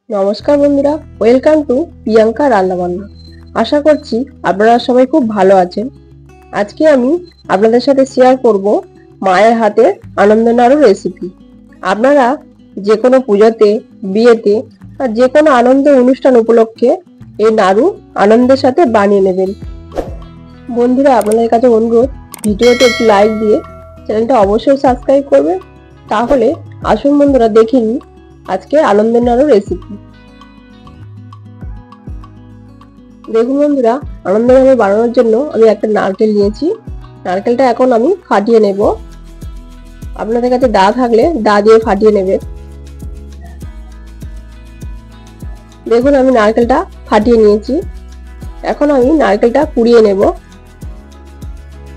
নমস্কার বন্ধুরা, welcome to Priyanka রান্নাবান্না। আশা করছি আপনারা সবাই খুব ভালো আছেন। আজকে আমি আপনাদের সাথে শেয়ার করব মায়ের হাতের আনন্দ নাড়ু রেসিপি। আপনারা যে কোনো পুজোতে, বিয়েতে আর যে কোনো আনন্দ অনুষ্ঠান উপলক্ষে এই নাড়ু আনন্দের সাথে বানিয়ে নেবেন। বন্ধুরা, আপনাদের কাছে অনুরোধ, ভিডিওতে একটু লাইক দিয়ে চ্যানেলটা অবশ্যই সাবস্ক্রাইব করবেন। তাহলে আসুন বন্ধুরা, দেখে নিই আজকে আনন্দ নাড়ু রেসিপি। দেখুন বন্ধুরা, আনন্দ নাড়ু বানানোর জন্য আমি একটা নারকেল নিয়েছি। নারকেলটা এখন আমি ফাটিয়ে নেব। আপনাদের কাছে দা থাকলে দা দিয়ে ফাটিয়ে নেবেন। দেখুন, আমি নারকেলটা ফাটিয়ে নিয়েছি। এখন আমি নারকেলটা কুড়িয়ে নেব।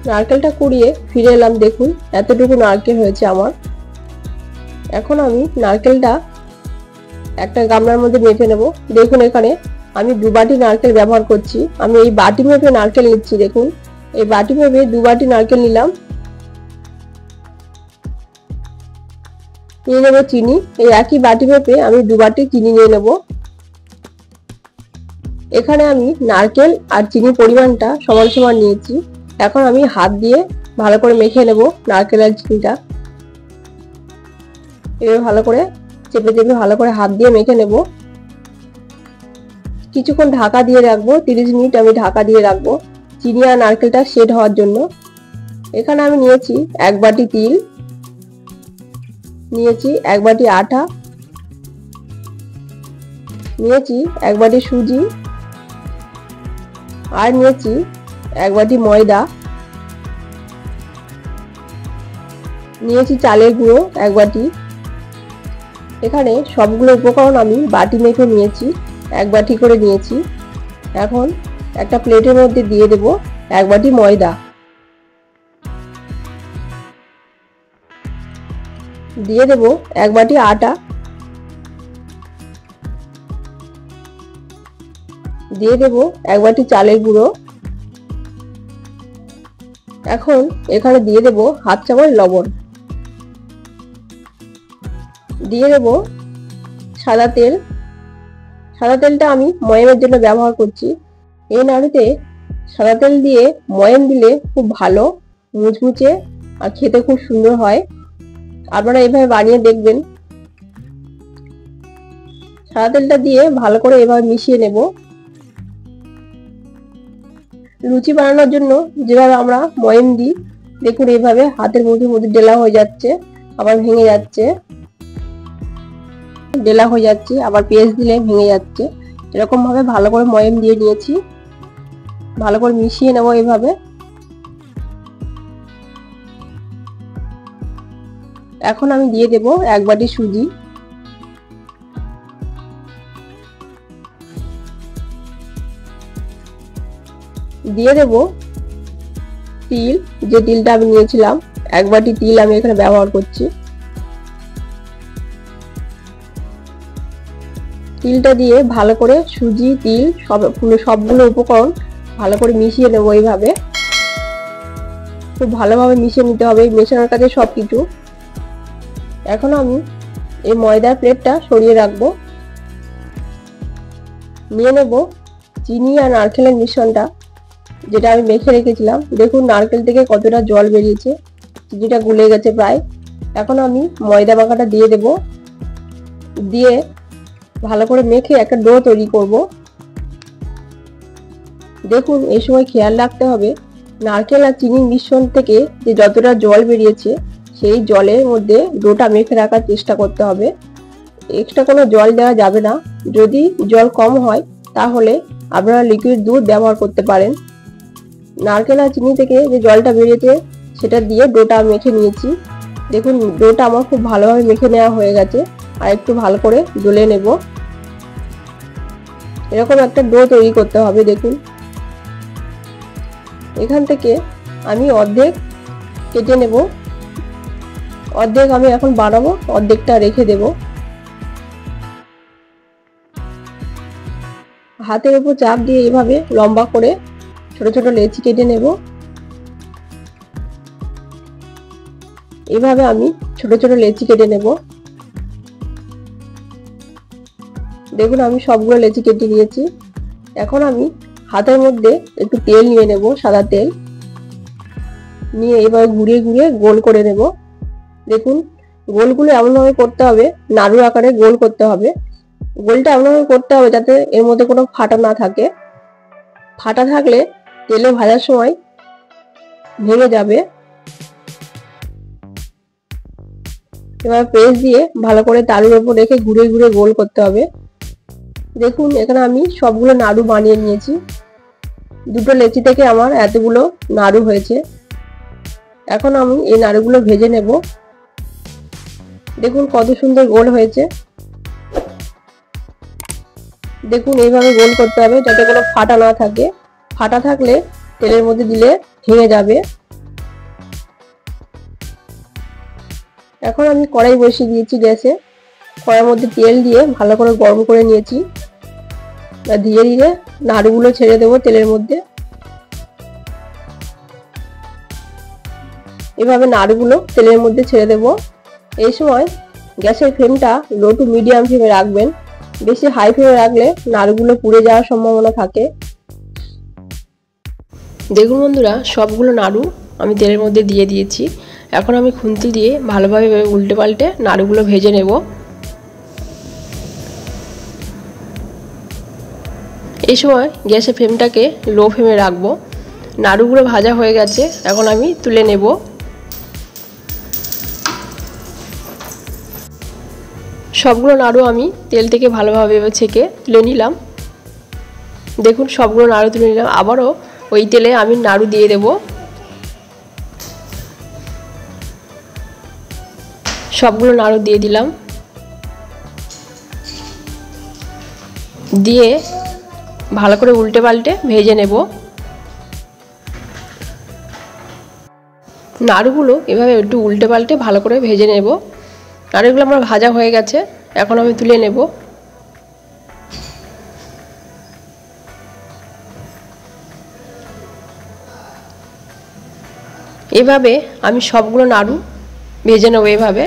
নারকেলটা কুড়িয়ে ফিরে এলাম। দেখুন, এতটুকু নারকেল হয়েছে আমার। এখন আমি নারকেলটা একটা গামলার মধ্যে মেপে নেব। দেখুন, এখানে আমি 2 বাটি নারকেল ব্যবহার করছি। আমি এই বাটি মেপে নারকেল নিচ্ছি। দেখুন, এই বাটি মেপে 2 বাটি নারকেল নিলাম। নিয়ে নেব চিনি। এই একই বাটি মেপে আমি 2 বাটি চিনি নিয়ে নেব। এখানে আমি নারকেল আর চিনির পরিমাণটা সমান সমান নিয়েছি। এখন আমি হাত দিয়ে ভালো করে মেখে নেব নারকেল আর চিনিটা। এবার ভালো করে চেপে চেপে ভালো করে হাত দিয়ে মেখে নেব। কিছুক্ষণ ঢাকা দিয়ে রাখবো। 30 মিনিট আমি ঢাকা দিয়ে রাখবো চিনি আর নারকেলটা সেট হওয়ার জন্য। এখানে আমি নিয়েছি 1 বাটি তিল, নিয়েছি 1 বাটি আটা, নিয়েছি 1 বাটি সুজি, আর নিয়েছি 1 বাটি ময়দা, নিয়েছি চালের গুঁড়ো 1 বাটি। এখানে সবগুলো উপকরণ আমি বাটি মেপে নিয়েছি, 1 বাটি করে নিয়েছি। এখন একটা প্লেটের মধ্যে দিয়ে দেব 1 বাটি ময়দা, দিয়ে দেব 1 বাটি আটা, দিয়ে দেব 1 বাটি চালের গুঁড়ো। এখন এখানে দিয়ে দেব হাফ চামচ লবণ, দিয়ে দেব সাদা তেল। সাদা তেলটা আমি ময়ামের জন্য ব্যবহার করছি। এই নাড়ুতে সাদা তেল দিয়ে ময়াম দিলে খুব ভালো, মুচমুচে আর খেতে খুব সুন্দর হয়। আপনারা এভাবে বানিয়ে দেখবেন। সাদা তেলটা দিয়ে ভালো করে এভাবে মিশিয়ে নেব। লুচি বানানোর জন্য যেভাবে আমরা ময়াম দিই, দেখুন এইভাবে হাতের মুঠির মধ্যে ডেলা হয়ে যাচ্ছে, আবার ভেঙে যাচ্ছে, ডেলা হয়ে যাচ্ছে, আবার পেস্ট দিলে ভেঙে যাচ্ছে। এরকম ভাবে ভালো করে ময়াম দিয়ে নিয়েছি। ভালো করে মিশিয়ে নেব এভাবে। এখন আমি দিয়ে দেব 1 বাটি সুজি, দিয়ে দেব তিল। যে তিলটা আমি নিয়েছিলাম, 1 বাটি তিল আমি এখানে ব্যবহার করছি। তিলটা দিয়ে ভালো করে সুজি, তিল সবগুলো উপকরণ ভালো করে মিশিয়ে নেব এইভাবে। খুব ভালোভাবে মিশিয়ে নিতে হবে মেশানোর কাজে সবকিছু। এখন আমি এই ময়দার প্লেটটা সরিয়ে রাখবো। নিয়ে নেব চিনি আর নারকেলের মিশ্রণটা, যেটা আমি মেখে রেখেছিলাম। দেখুন নারকেল থেকে কতটা জল বেরিয়েছে, চিনিটা গুলে গেছে প্রায়। এখন আমি ময়দা মাখাটা দিয়ে দেব। দিয়ে ভালো করে মেখে একটা ডো তৈরি করব। দেখুন, এই সময় খেয়াল রাখতে হবে নারকেল আর চিনির মিশ্রণ থেকে যে যতটা জল বেরিয়েছে, সেই জলের মধ্যে ডোটা মেখে রাখার চেষ্টা করতে হবে। এক্সট্রা কোনো জল দেওয়া যাবে না। যদি জল কম হয় তাহলে আপনারা লিকুইড দুধ ব্যবহার করতে পারেন। নারকেল আর চিনি থেকে যে জলটা বেরিয়েছে সেটা দিয়ে ডোটা মেখে নিয়েছি। দেখুন ডোটা আমার খুব ভালোভাবে মেখে নেওয়া হয়ে গেছে। আর একটু ভালো করে ডলে নেব। এরকম একটা ডো তৈরি করতে হবে। দেখুন, এখান থেকে আমি অর্ধেক কেটে নেব। অর্ধেক আমি এখন বানাবো, অর্ধেকটা রেখে দেব। হাতের উপর চাপ দিয়ে এইভাবে লম্বা করে ছোট ছোট লেচি কেটে নেব। এভাবে আমি ছোট ছোট লেচি কেটে নেব। দেখুন আমি সবগুলো লেচি কেটে নিয়েছি। এখন আমি হাতের মধ্যে একটু তেল নিয়ে নেব, সাদা তেল নিয়ে এবার ঘুরিয়ে ঘুরিয়ে গোল করে নেব। দেখুন গোলগুলো এমনভাবে করতে হবে, নাড়ু আকারে গোল করতে হবে। গোলটা এমনভাবে করতে হবে যাতে এর মধ্যে কোনো ফাটা না থাকে। ফাটা থাকলে তেলে ভাজার সময় ভেঙে যাবে। এবার প্রেস দিয়ে ভালো করে তালুর উপর রেখে ঘুরে ঘুরে গোল করতে হবে। দেখুন এখানে আমি সবগুলো নাড়ু বানিয়ে নিয়েছি। দুটো লেচি থেকে আমার এতগুলো নাড়ু হয়েছে। এখন আমি এই নাড়ুগুলো ভেজে নেব। দেখুন কত সুন্দর গোল হয়েছে। দেখুন এইভাবে গোল করতে হবে যাতে কোনো ফাটা না থাকে। ফাটা থাকলে তেলের মধ্যে দিলে ভেঙে যাবে। এখন আমি কড়াই বসিয়ে দিয়েছি গ্যাসে। কড়াইয়ের মধ্যে তেল দিয়ে ভালো করে গরম করে নিয়েছি। ধীরে ধীরে নাড়ুগুলো ছেড়ে দেবো তেলের মধ্যে। এভাবে নাড়ুগুলো তেলের মধ্যে ছেড়ে দেব। এই সময় গ্যাসের ফ্লেমটা লো টু মিডিয়াম ফ্লেমে রাখবেন। বেশি হাই ফ্লেমে রাখলে নাড়ুগুলো পুড়ে যাওয়ার সম্ভাবনা থাকে। দেখুন বন্ধুরা সবগুলো নাড়ু আমি তেলের মধ্যে দিয়ে দিয়েছি। এখন আমি খুন্তি দিয়ে ভালোভাবে উল্টে পাল্টে নাড়ুগুলো ভেজে নেব। এই সময় গ্যাসের ফ্লেমটাকে লো ফ্লেমে রাখবো। নাড়ুগুলো ভাজা হয়ে গেছে, এখন আমি তুলে নেব। সবগুলো নাড়ু আমি তেল থেকে ভালোভাবে ছেঁকে তুলে নিলাম। দেখুন সবগুলো নাড়ু তুলে নিলাম। আবারও ওই তেলে আমি নাড়ু দিয়ে দেব। সবগুলো নাড়ু দিয়ে দিলাম। দিয়ে ভালো করে উল্টে পাল্টে ভেজে নেব। নাড়ুগুলো এভাবে একটু উল্টে পাল্টে ভালো করে ভেজে নেব। নাড়ুগুলো আমার ভাজা হয়ে গেছে, এখন আমি তুলে নেব। এভাবে আমি সবগুলো নাড়ু ভেজে নেব। এভাবে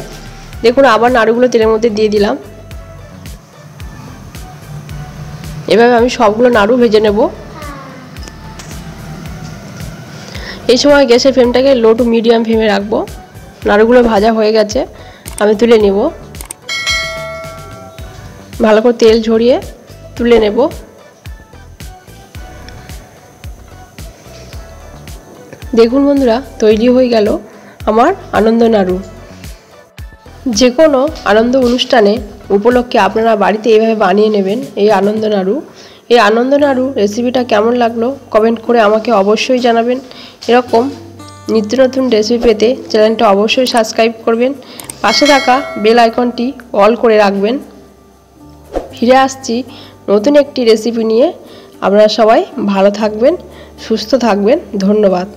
দেখুন আবার নাড়ুগুলো তেলের মধ্যে দিয়ে দিলাম। এভাবে আমি সবগুলো নাড়ু ভেজে নেব। এই সময় গ্যাসের ফ্লেমটাকে লো টু মিডিয়াম ফ্লেমে রাখবো। নাড়ুগুলো ভাজা হয়ে গেছে, আমি তুলে নেব। ভালো করে তেল ঝরিয়ে তুলে নেব। দেখুন বন্ধুরা তৈরি হয়ে গেল আমার আনন্দ নাড়ু। যে কোনো আনন্দ অনুষ্ঠানে উপলক্ষে আপনারা বাড়িতে এইভাবে বানিয়ে নেবেন এই আনন্দ নাড়ু। এই আনন্দ নাড়ু রেসিপিটা কেমন লাগলো কমেন্ট করে আমাকে অবশ্যই জানাবেন। এরকম নিত্য নতুন রেসিপি পেতে চ্যানেলটা অবশ্যই সাবস্ক্রাইব করবেন। পাশে থাকা বেল আইকনটি অল করে রাখবেন। ফিরে আসছি নতুন একটি রেসিপি নিয়ে। আপনারা সবাই ভালো থাকবেন, সুস্থ থাকবেন। ধন্যবাদ।